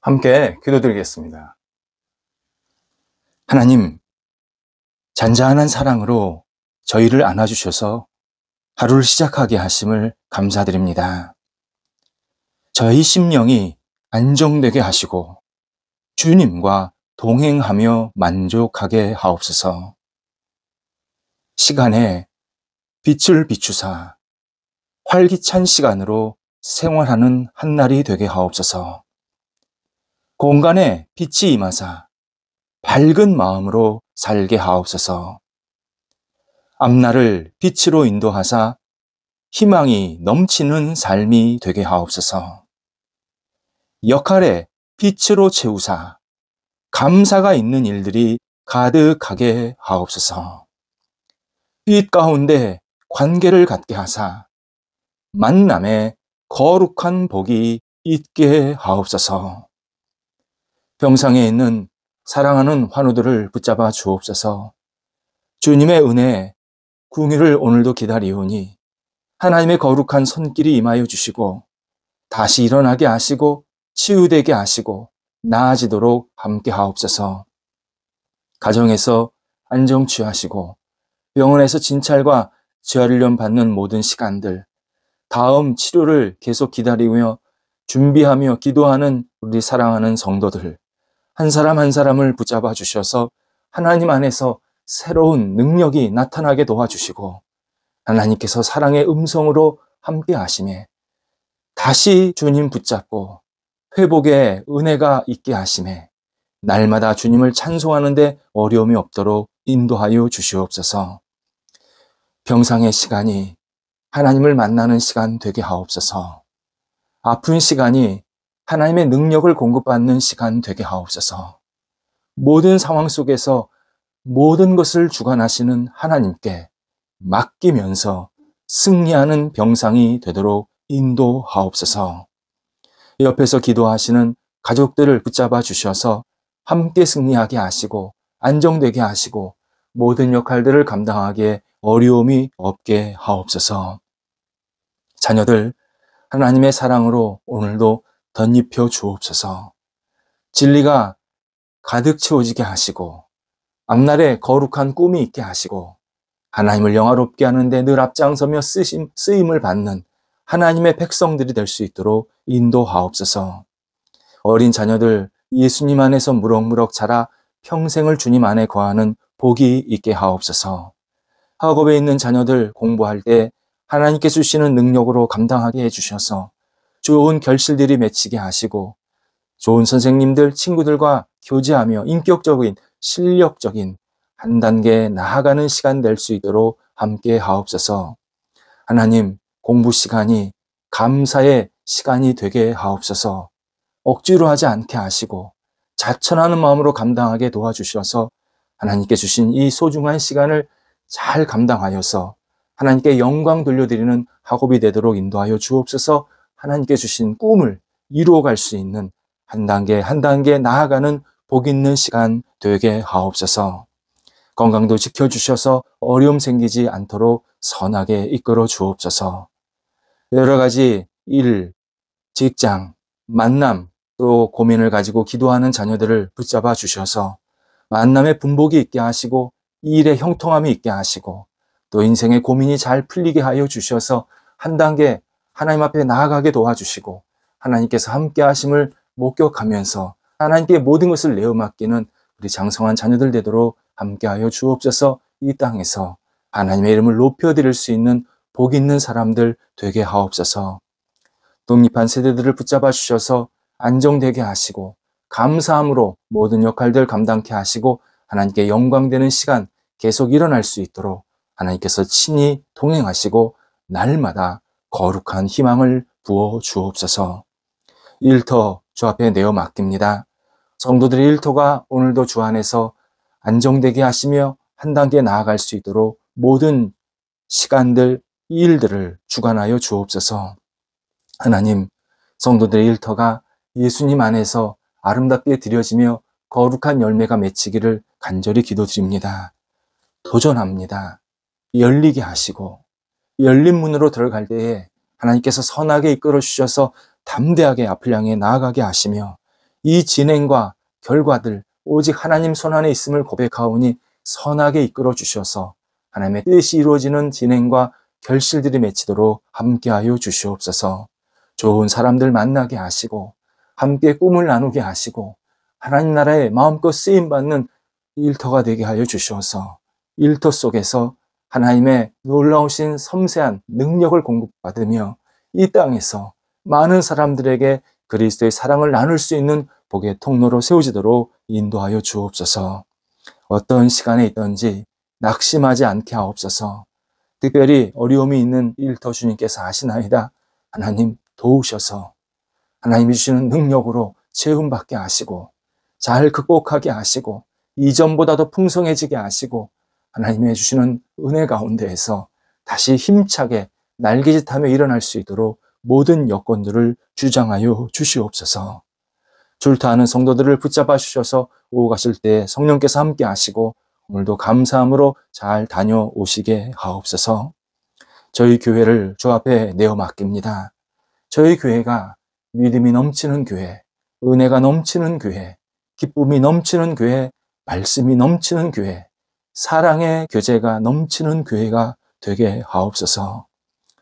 함께 기도드리겠습니다. 하나님, 잔잔한 사랑으로 저희를 안아주셔서 하루를 시작하게 하심을 감사드립니다. 저희 심령이 안정되게 하시고 주님과 동행하며 만족하게 하옵소서. 시간에 빛을 비추사 활기찬 시간으로 생활하는 한날이 되게 하옵소서. 공간에 빛이 임하사 밝은 마음으로 살게 하옵소서. 앞날을 빛으로 인도하사 희망이 넘치는 삶이 되게 하옵소서. 역할에 빛으로 채우사 감사가 있는 일들이 가득하게 하옵소서. 빛 가운데 관계를 갖게 하사 만남에 거룩한 복이 있게 하옵소서. 병상에 있는 사랑하는 환우들을 붙잡아 주옵소서. 주님의 은혜, 궁유를 오늘도 기다리오니 하나님의 거룩한 손길이 임하여 주시고 다시 일어나게 하시고 치유되게 하시고 나아지도록 함께 하옵소서. 가정에서 안정 취하시고 병원에서 진찰과 재활련 받는 모든 시간들, 다음 치료를 계속 기다리며 준비하며 기도하는 우리 사랑하는 성도들, 한 사람 한 사람을 붙잡아 주셔서 하나님 안에서 새로운 능력이 나타나게 도와주시고 하나님께서 사랑의 음성으로 함께 하심에 다시 주님 붙잡고 회복의 은혜가 있게 하심에 날마다 주님을 찬송하는데 어려움이 없도록 인도하여 주시옵소서. 병상의 시간이 하나님을 만나는 시간 되게 하옵소서. 아픈 시간이 하나님의 능력을 공급받는 시간 되게 하옵소서. 모든 상황 속에서 모든 것을 주관하시는 하나님께 맡기면서 승리하는 병상이 되도록 인도하옵소서. 옆에서 기도하시는 가족들을 붙잡아 주셔서 함께 승리하게 하시고 안정되게 하시고 모든 역할들을 감당하기에 어려움이 없게 하옵소서. 자녀들 하나님의 사랑으로 오늘도 덧입혀 주옵소서. 진리가 가득 채워지게 하시고 앞날에 거룩한 꿈이 있게 하시고 하나님을 영화롭게 하는데 늘 앞장서며 쓰임을 받는 하나님의 백성들이 될 수 있도록 인도하옵소서. 어린 자녀들 예수님 안에서 무럭무럭 자라 평생을 주님 안에 거하는 복이 있게 하옵소서. 학업에 있는 자녀들 공부할 때 하나님께 주시는 능력으로 감당하게 해주셔서 좋은 결실들이 맺히게 하시고 좋은 선생님들, 친구들과 교제하며 인격적인, 실력적인 한 단계 나아가는 시간 될 수 있도록 함께 하옵소서. 하나님, 공부 시간이 감사의 시간이 되게 하옵소서. 억지로 하지 않게 하시고 자천하는 마음으로 감당하게 도와주셔서 하나님께 주신 이 소중한 시간을 잘 감당하여서 하나님께 영광 돌려드리는 학업이 되도록 인도하여 주옵소서. 하나님께 주신 꿈을 이루어갈 수 있는 한 단계 한 단계 나아가는 복 있는 시간 되게 하옵소서. 건강도 지켜주셔서 어려움 생기지 않도록 선하게 이끌어 주옵소서. 여러 가지 일, 직장, 만남, 또 고민을 가지고 기도하는 자녀들을 붙잡아 주셔서 만남의 분복이 있게 하시고 일의 형통함이 있게 하시고 또 인생의 고민이 잘 풀리게 하여 주셔서 한 단계 하나님 앞에 나아가게 도와주시고 하나님께서 함께 하심을 목격하면서 하나님께 모든 것을 내어 맡기는 우리 장성한 자녀들 되도록 함께하여 주옵소서. 이 땅에서 하나님의 이름을 높여드릴 수 있는 복 있는 사람들 되게 하옵소서. 독립한 세대들을 붙잡아 주셔서 안정되게 하시고 감사함으로 모든 역할들 감당케 하시고 하나님께 영광되는 시간 계속 일어날 수 있도록 하나님께서 친히 동행하시고 날마다 거룩한 희망을 부어 주옵소서. 일터 주 앞에 내어 맡깁니다. 성도들의 일터가 오늘도 주 안에서 안정되게 하시며 한 단계 나아갈 수 있도록 모든 시간들, 일들을 주관하여 주옵소서. 하나님, 성도들의 일터가 예수님 안에서 아름답게 드려지며 거룩한 열매가 맺히기를 간절히 기도드립니다. 도전합니다. 열리게 하시고 열린 문으로 들어갈 때에 하나님께서 선하게 이끌어 주셔서 담대하게 앞을 향해 나아가게 하시며 이 진행과 결과들 오직 하나님 손안에 있음을 고백하오니 선하게 이끌어 주셔서 하나님의 뜻이 이루어지는 진행과 결실들이 맺히도록 함께하여 주시옵소서. 좋은 사람들 만나게 하시고 함께 꿈을 나누게 하시고 하나님 나라에 마음껏 쓰임받는 일터가 되게 하여 주셔서 일터 속에서 하나님의 놀라우신 섬세한 능력을 공급받으며 이 땅에서 많은 사람들에게 그리스도의 사랑을 나눌 수 있는 복의 통로로 세워지도록 인도하여 주옵소서. 어떤 시간에 있든지 낙심하지 않게 하옵소서. 특별히 어려움이 있는 일터 주님께서 아시나이다. 하나님 도우셔서 하나님이 주시는 능력으로 채움받게 하시고 잘 극복하게 하시고 이전보다 더 풍성해지게 하시고 하나님의 주시는 은혜 가운데에서 다시 힘차게 날개짓하며 일어날 수 있도록 모든 여건들을 주장하여 주시옵소서. 줄타하는 성도들을 붙잡아 주셔서 오고 가실 때 성령께서 함께 하시고 오늘도 감사함으로 잘 다녀오시게 하옵소서. 저희 교회를 주 앞에 내어 맡깁니다. 저희 교회가 믿음이 넘치는 교회, 은혜가 넘치는 교회, 기쁨이 넘치는 교회, 말씀이 넘치는 교회, 사랑의 교제가 넘치는 교회가 되게 하옵소서.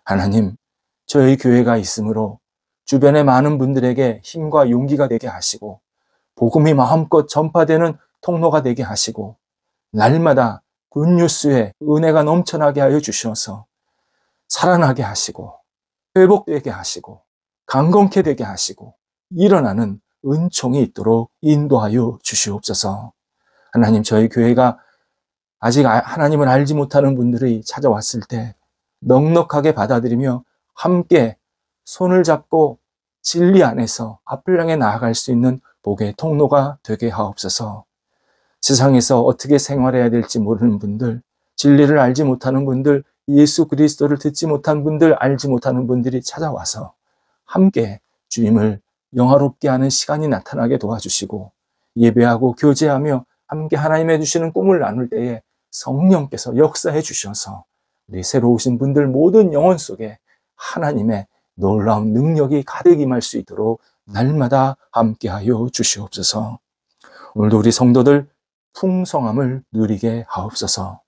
하나님, 저희 교회가 있으므로 주변의 많은 분들에게 힘과 용기가 되게 하시고 복음이 마음껏 전파되는 통로가 되게 하시고 날마다 굿뉴스에 은혜가 넘쳐나게 하여 주셔서 살아나게 하시고 회복되게 하시고 강건케 되게 하시고 일어나는 은총이 있도록 인도하여 주시옵소서. 하나님, 저희 교회가 아직 하나님을 알지 못하는 분들이 찾아왔을 때 넉넉하게 받아들이며 함께 손을 잡고 진리 안에서 앞을 향해 나아갈 수 있는 복의 통로가 되게 하옵소서. 세상에서 어떻게 생활해야 될지 모르는 분들, 진리를 알지 못하는 분들, 예수 그리스도를 듣지 못한 분들, 알지 못하는 분들이 찾아와서 함께 주님을 영화롭게 하는 시간이 나타나게 도와주시고 예배하고 교제하며 함께 하나님의 주시는 꿈을 나눌 때에 성령께서 역사해 주셔서 우리 새로 오신 분들 모든 영혼 속에 하나님의 놀라운 능력이 가득 임할 수 있도록 날마다 함께하여 주시옵소서. 오늘도 우리 성도들 풍성함을 누리게 하옵소서.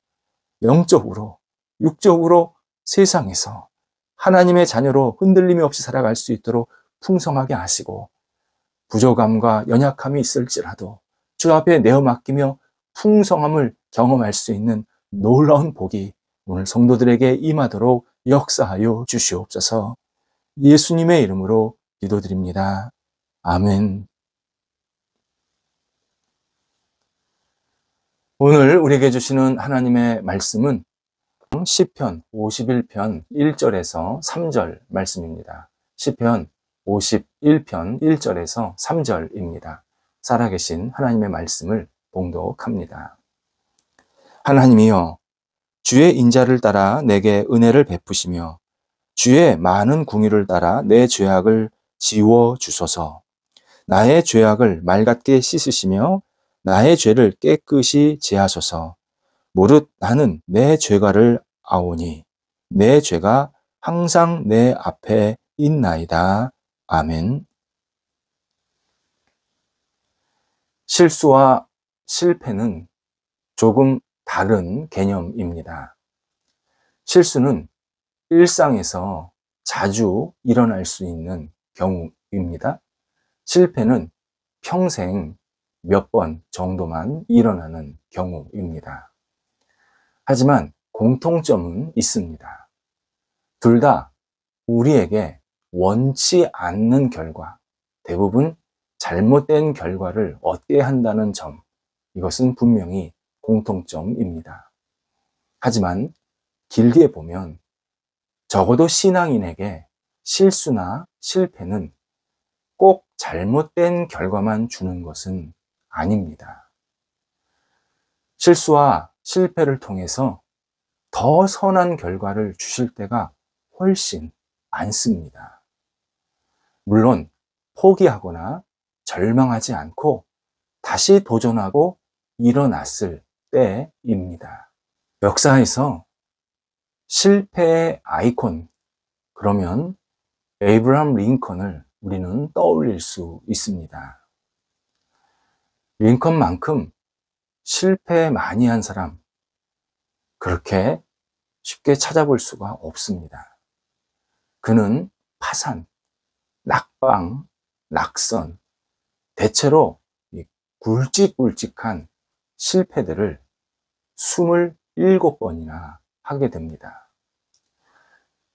영적으로, 육적으로 세상에서 하나님의 자녀로 흔들림이 없이 살아갈 수 있도록 풍성하게 하시고 부족함과 연약함이 있을지라도 주 앞에 내어 맡기며 풍성함을 경험할 수 있는 놀라운 복이 오늘 성도들에게 임하도록 역사하여 주시옵소서. 예수님의 이름으로 기도드립니다. 아멘. 오늘 우리에게 주시는 하나님의 말씀은 시편 51편 1절에서 3절 말씀입니다. 시편 51편 1절에서 3절입니다. 살아계신 하나님의 말씀을 봉독합니다. 하나님이여, 주의 인자를 따라 내게 은혜를 베푸시며 주의 많은 궁유를 따라 내 죄악을 지워 주소서. 나의 죄악을 맑게 씻으시며 나의 죄를 깨끗이 제하소서. 무릇 나는 내 죄가를 아오니 내 죄가 항상 내 앞에 있나이다. 아멘. 실수와 실패는 조금 다른 개념입니다. 실수는 일상에서 자주 일어날 수 있는 경우입니다. 실패는 평생 몇 번 정도만 일어나는 경우입니다. 하지만 공통점은 있습니다. 둘 다 우리에게 원치 않는 결과, 대부분 잘못된 결과를 얻게 한다는 점, 이것은 분명히 공통점입니다. 하지만 길게 보면 적어도 신앙인에게 실수나 실패는 꼭 잘못된 결과만 주는 것은 아닙니다. 실수와 실패를 통해서 더 선한 결과를 주실 때가 훨씬 많습니다. 물론 포기하거나 절망하지 않고 다시 도전하고 일어났을 때입니다. 역사에서 실패의 아이콘, 그러면 에이브러함 링컨을 우리는 떠올릴 수 있습니다. 링컨만큼 실패 많이 한 사람 그렇게 쉽게 찾아볼 수가 없습니다. 그는 파산, 낙방, 낙선, 대체로 이 굵직굵직한 실패들을 27번이나 하게 됩니다.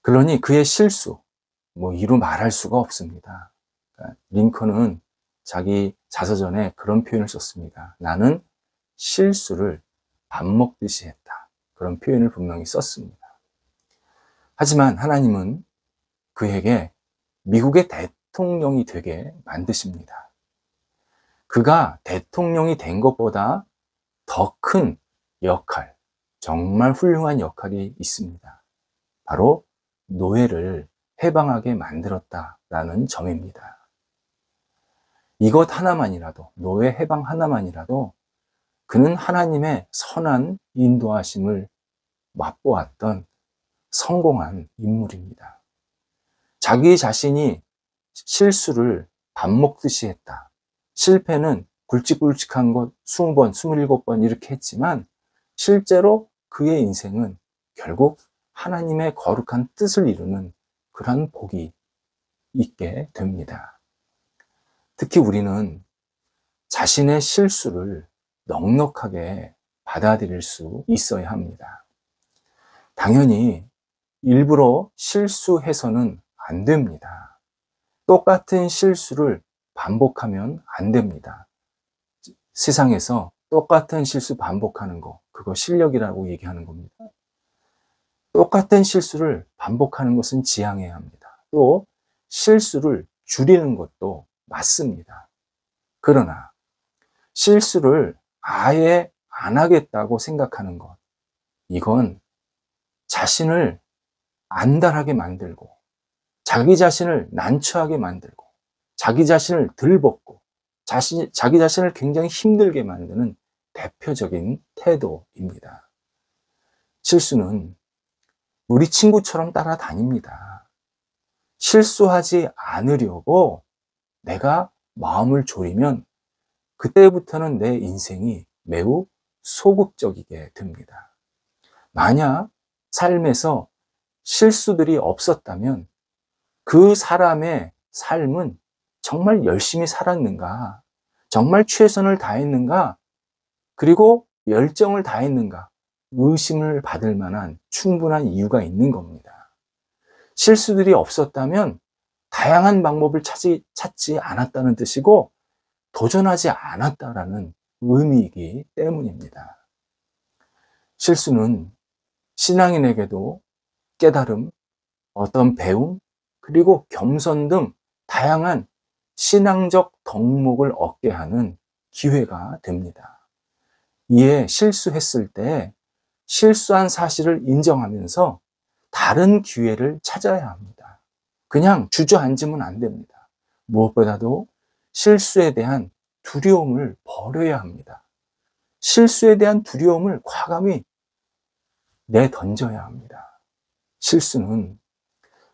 그러니 그의 실수, 이루 말할 수가 없습니다. 그러니까 링컨은 자기 자서전에 그런 표현을 썼습니다. 나는 실수를 밥 먹듯이 했다. 그런 표현을 분명히 썼습니다. 하지만 하나님은 그에게 미국의 대통령이 되게 만드십니다. 그가 대통령이 된 것보다 더 큰 역할, 정말 훌륭한 역할이 있습니다. 바로 노예를 해방하게 만들었다라는 점입니다. 이것 하나만이라도, 노예 해방 하나만이라도 그는 하나님의 선한 인도하심을 맛보았던 성공한 인물입니다. 자기 자신이 실수를 밥 먹듯이 했다. 실패는 굵직굵직한 것 20번, 27번 이렇게 했지만 실제로 그의 인생은 결국 하나님의 거룩한 뜻을 이루는 그런 복이 있게 됩니다. 특히 우리는 자신의 실수를 넉넉하게 받아들일 수 있어야 합니다. 당연히 일부러 실수해서는 안 됩니다. 똑같은 실수를 반복하면 안 됩니다. 세상에서 똑같은 실수 반복하는 거, 그거 실력이라고 얘기하는 겁니다. 똑같은 실수를 반복하는 것은 지양해야 합니다. 또 실수를 줄이는 것도 맞습니다. 그러나 실수를 아예 안 하겠다고 생각하는 것, 이건 자신을 안달하게 만들고 자기 자신을 난처하게 만들고 자기 자신을 들벗고 자기 자신을 굉장히 힘들게 만드는 대표적인 태도입니다. 실수는 우리 친구처럼 따라다닙니다. 실수하지 않으려고 내가 마음을 졸이면 그때부터는 내 인생이 매우 소극적이게 됩니다. 만약 삶에서 실수들이 없었다면 그 사람의 삶은 정말 열심히 살았는가? 정말 최선을 다했는가? 그리고 열정을 다했는가? 의심을 받을 만한 충분한 이유가 있는 겁니다. 실수들이 없었다면 다양한 방법을 찾지 않았다는 뜻이고 도전하지 않았다라는 의미이기 때문입니다. 실수는 신앙인에게도 깨달음, 어떤 배움, 그리고 겸손 등 다양한 신앙적 덕목을 얻게 하는 기회가 됩니다. 이에 실수했을 때 실수한 사실을 인정하면서 다른 기회를 찾아야 합니다. 그냥 주저앉으면 안 됩니다. 무엇보다도 실수에 대한 두려움을 버려야 합니다. 실수에 대한 두려움을 과감히 내던져야 합니다. 실수는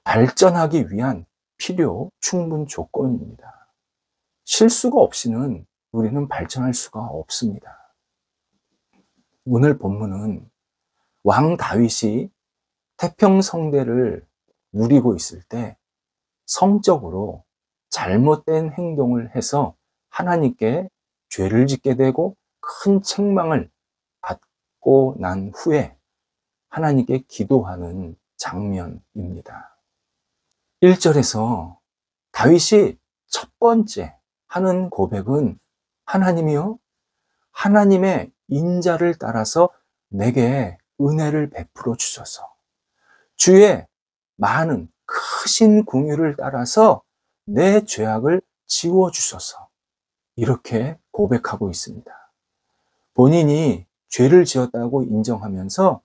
발전하기 위한 필요 충분 조건입니다. 실수가 없이는 우리는 발전할 수가 없습니다. 오늘 본문은 왕 다윗이 태평성대를 누리고 있을 때 성적으로 잘못된 행동을 해서 하나님께 죄를 짓게 되고 큰 책망을 받고 난 후에 하나님께 기도하는 장면입니다. 1절에서 다윗이 첫 번째 하는 고백은 하나님이요, 하나님의 인자를 따라서 내게 은혜를 베풀어 주소서. 주의 많은 크신 긍휼을 따라서 내 죄악을 지워 주소서. 이렇게 고백하고 있습니다. 본인이 죄를 지었다고 인정하면서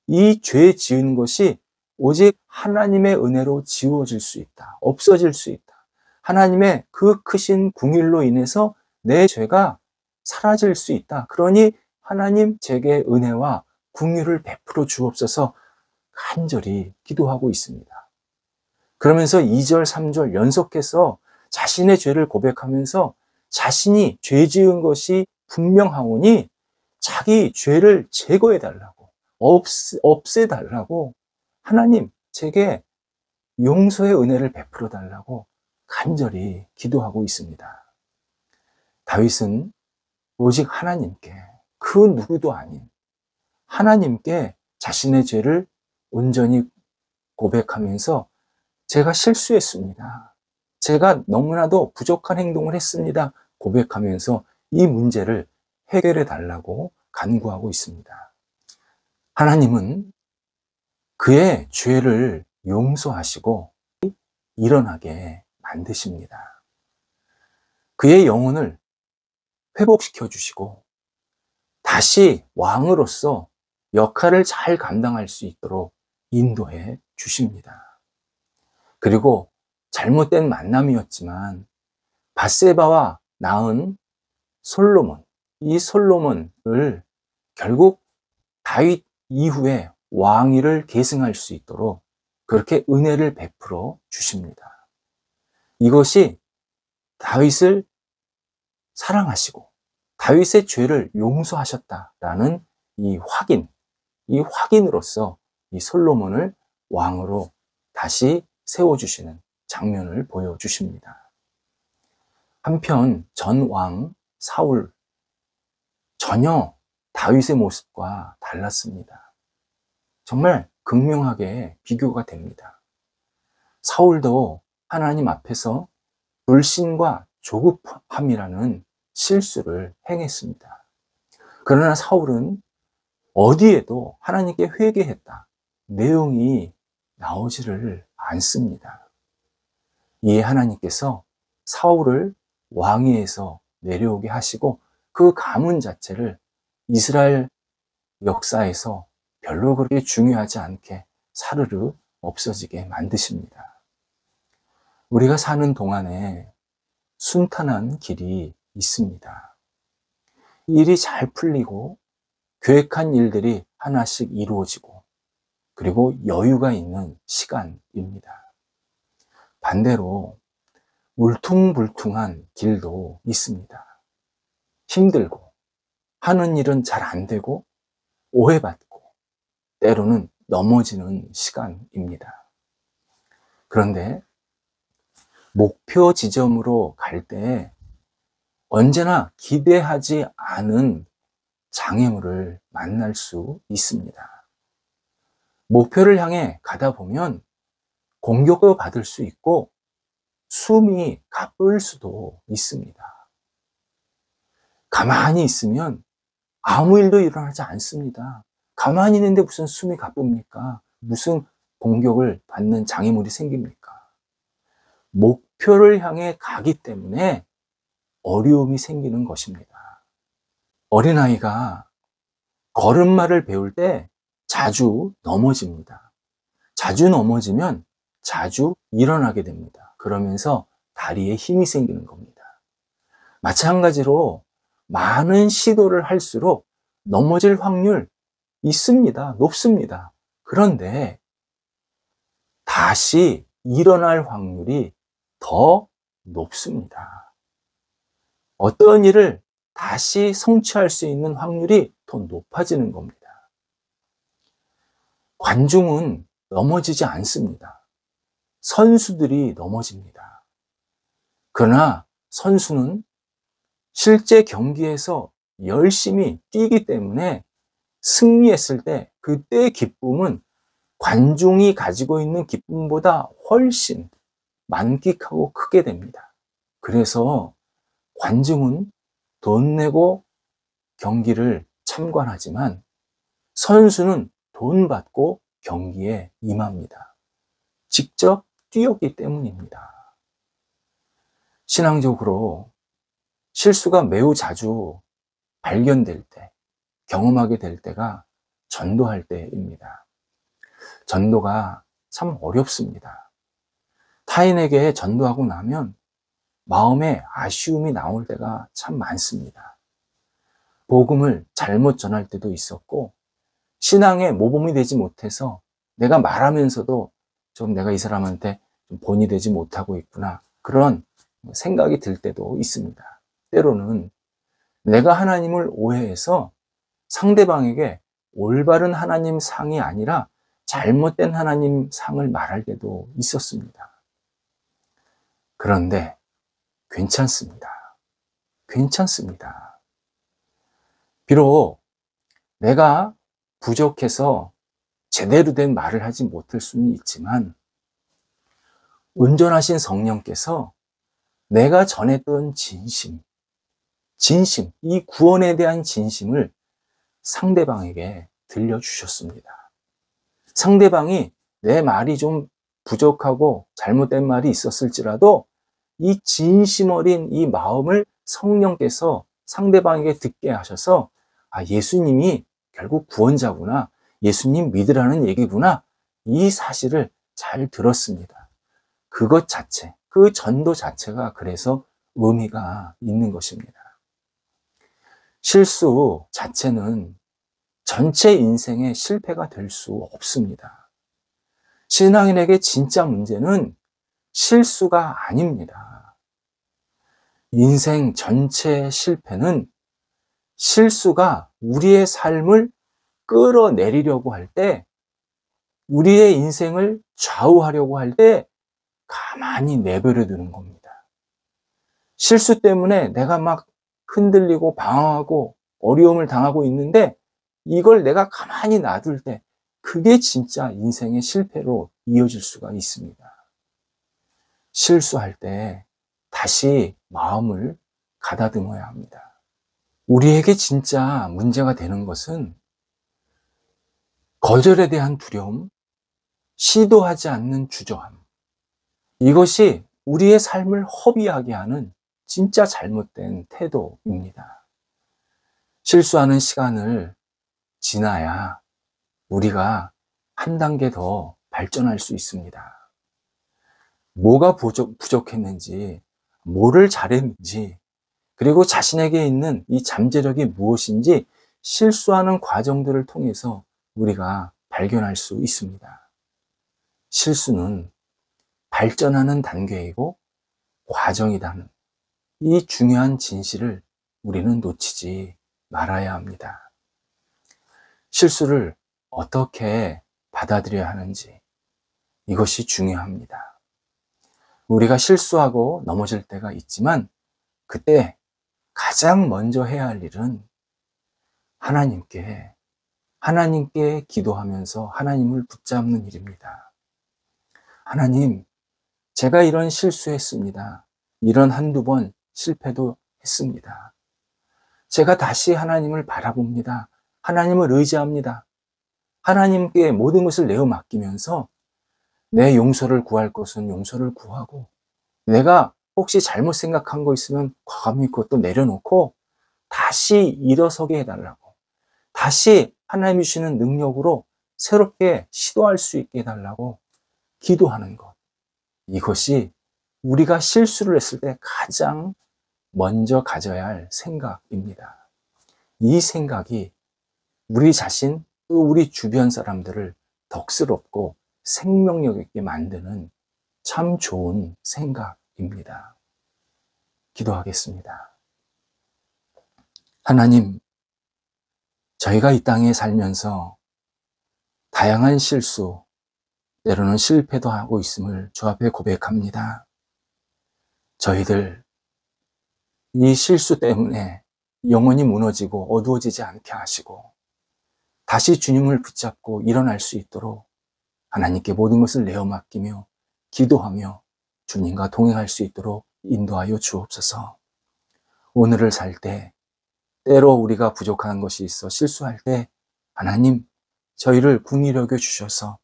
이 죄 지은 것이 오직 하나님의 은혜로 지워질 수 있다. 없어질 수 있다. 하나님의 그 크신 긍휼로 인해서 내 죄가 사라질 수 있다. 그러니 하나님 제게 은혜와 긍휼을 베풀어 주옵소서 간절히 기도하고 있습니다. 그러면서 2절, 3절 연속해서 자신의 죄를 고백하면서 자신이 죄 지은 것이 분명하오니 자기 죄를 제거해 달라고, 없애 달라고, 하나님 제게 용서의 은혜를 베풀어 달라고 간절히 기도하고 있습니다. 다윗은 오직 하나님께, 그 누구도 아닌 하나님께 자신의 죄를 온전히 고백하면서 제가 실수했습니다, 제가 너무나도 부족한 행동을 했습니다 고백하면서 이 문제를 해결해 달라고 간구하고 있습니다. 하나님은 그의 죄를 용서하시고 일어나게 만드십니다. 그의 영혼을 회복시켜 주시고 다시 왕으로서 역할을 잘 감당할 수 있도록 인도해 주십니다. 그리고 잘못된 만남이었지만 밧세바와 낳은 솔로몬, 이 솔로몬을 결국 다윗 이후에 왕위를 계승할 수 있도록 그렇게 은혜를 베풀어 주십니다. 이것이 다윗을 사랑하시고 다윗의 죄를 용서하셨다라는 이 확인으로서 이 솔로몬을 왕으로 다시 세워주시는 장면을 보여주십니다. 한편 전 왕 사울, 전혀 다윗의 모습과 달랐습니다. 정말 극명하게 비교가 됩니다. 사울도 하나님 앞에서 불신과 조급함이라는 실수를 행했습니다. 그러나 사울은 어디에도 하나님께 회개했다 내용이 나오지를 않습니다. 이에 하나님께서 사울을 왕위에서 내려오게 하시고 그 가문 자체를 이스라엘 역사에서 별로 그렇게 중요하지 않게 사르르 없어지게 만드십니다. 우리가 사는 동안에 순탄한 길이 있습니다. 일이 잘 풀리고 계획한 일들이 하나씩 이루어지고 그리고 여유가 있는 시간입니다. 반대로 울퉁불퉁한 길도 있습니다. 힘들고 하는 일은 잘 안 되고 오해받고 때로는 넘어지는 시간입니다. 그런데 목표 지점으로 갈 때 언제나 기대하지 않은 장애물을 만날 수 있습니다. 목표를 향해 가다 보면 공격도 받을 수 있고 숨이 가쁠 수도 있습니다. 가만히 있으면 아무 일도 일어나지 않습니다. 가만히 있는데 무슨 숨이 가쁩니까? 무슨 공격을 받는 장애물이 생깁니까? 목표를 향해 가기 때문에 어려움이 생기는 것입니다. 어린아이가 걸음마를 배울 때 자주 넘어집니다. 자주 넘어지면 자주 일어나게 됩니다. 그러면서 다리에 힘이 생기는 겁니다. 마찬가지로 많은 시도를 할수록 넘어질 확률 있습니다. 높습니다. 그런데 다시 일어날 확률이 더 높습니다. 어떤 일을 다시 성취할 수 있는 확률이 더 높아지는 겁니다. 관중은 넘어지지 않습니다. 선수들이 넘어집니다. 그러나 선수는 실제 경기에서 열심히 뛰기 때문에 승리했을 때 그때의 기쁨은 관중이 가지고 있는 기쁨보다 훨씬 만끽하고 크게 됩니다. 그래서 관중은 돈 내고 경기를 참관하지만 선수는 돈 받고 경기에 임합니다. 직접 뛰었기 때문입니다. 신앙적으로 실수가 매우 자주 발견될 때, 경험하게 될 때가 전도할 때입니다. 전도가 참 어렵습니다. 타인에게 전도하고 나면 마음에 아쉬움이 나올 때가 참 많습니다. 복음을 잘못 전할 때도 있었고 신앙에 모범이 되지 못해서 내가 말하면서도 좀 내가 이 사람한테 좀 본이 되지 못하고 있구나 그런 생각이 들 때도 있습니다. 때로는 내가 하나님을 오해해서 상대방에게 올바른 하나님 상이 아니라 잘못된 하나님 상을 말할 때도 있었습니다. 그런데 괜찮습니다. 괜찮습니다. 비록 내가 부족해서 제대로 된 말을 하지 못할 수는 있지만 온전하신 성령께서 내가 전했던 진심, 이 구원에 대한 진심을 상대방에게 들려주셨습니다. 상대방이 내 말이 좀 부족하고 잘못된 말이 있었을지라도 이 진심 어린 이 마음을 성령께서 상대방에게 듣게 하셔서 예수님이 결국 구원자구나, 예수님 믿으라는 얘기구나, 이 사실을 잘 들었습니다. 그것 자체, 그 전도 자체가 그래서 의미가 있는 것입니다. 실수 자체는 전체 인생의 실패가 될 수 없습니다. 신앙인에게 진짜 문제는 실수가 아닙니다. 인생 전체의 실패는 실수가 우리의 삶을 끌어내리려고 할 때, 우리의 인생을 좌우하려고 할 때 가만히 내버려 두는 겁니다. 실수 때문에 내가 막 흔들리고 방황하고 어려움을 당하고 있는데 이걸 내가 가만히 놔둘 때 그게 진짜 인생의 실패로 이어질 수가 있습니다. 실수할 때 다시 마음을 가다듬어야 합니다. 우리에게 진짜 문제가 되는 것은 거절에 대한 두려움, 시도하지 않는 주저함, 이것이 우리의 삶을 허비하게 하는 진짜 잘못된 태도입니다. 실수하는 시간을 지나야 우리가 한 단계 더 발전할 수 있습니다. 뭐가 부족했는지, 뭐를 잘했는지, 그리고 자신에게 있는 이 잠재력이 무엇인지 실수하는 과정들을 통해서 우리가 발견할 수 있습니다. 실수는 발전하는 단계이고 과정이라는 이 중요한 진실을 우리는 놓치지 말아야 합니다. 실수를 어떻게 받아들여야 하는지, 이것이 중요합니다. 우리가 실수하고 넘어질 때가 있지만 그때 가장 먼저 해야 할 일은 하나님께 기도하면서 하나님을 붙잡는 일입니다. 하나님, 제가 이런 실수했습니다. 이런 한두 번 실패도 했습니다. 제가 다시 하나님을 바라봅니다. 하나님을 의지합니다. 하나님께 모든 것을 내어 맡기면서 내 용서를 구할 것은 용서를 구하고, 내가 혹시 잘못 생각한 거 있으면 과감히 그것도 내려놓고 다시 일어서게 해달라고, 다시 하나님이 주시는 능력으로 새롭게 시도할 수 있게 해달라고 기도하는 것, 이것이 우리가 실수를 했을 때 가장 먼저 가져야 할 생각입니다. 이 생각이 우리 자신, 또 우리 주변 사람들을 덕스럽고 생명력 있게 만드는 참 좋은 생각입니다. 기도하겠습니다. 하나님, 저희가 이 땅에 살면서 다양한 실수, 때로는 실패도 하고 있음을 주 앞에 고백합니다. 저희들 이 실수 때문에 영혼이 무너지고 어두워지지 않게 하시고 다시 주님을 붙잡고 일어날 수 있도록 하나님께 모든 것을 내어 맡기며 기도하며 주님과 동행할 수 있도록 인도하여 주옵소서. 오늘을 살 때 때로 우리가 부족한 것이 있어 실수할 때 하나님, 저희를 긍휼히 여겨 주셔서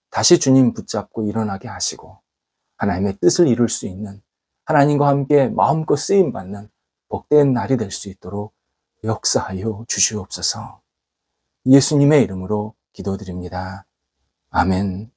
다시 주님 붙잡고 일어나게 하시고 하나님의 뜻을 이룰 수 있는, 하나님과 함께 마음껏 쓰임받는 복된 날이 될 수 있도록 역사하여 주시옵소서. 예수님의 이름으로 기도드립니다. 아멘.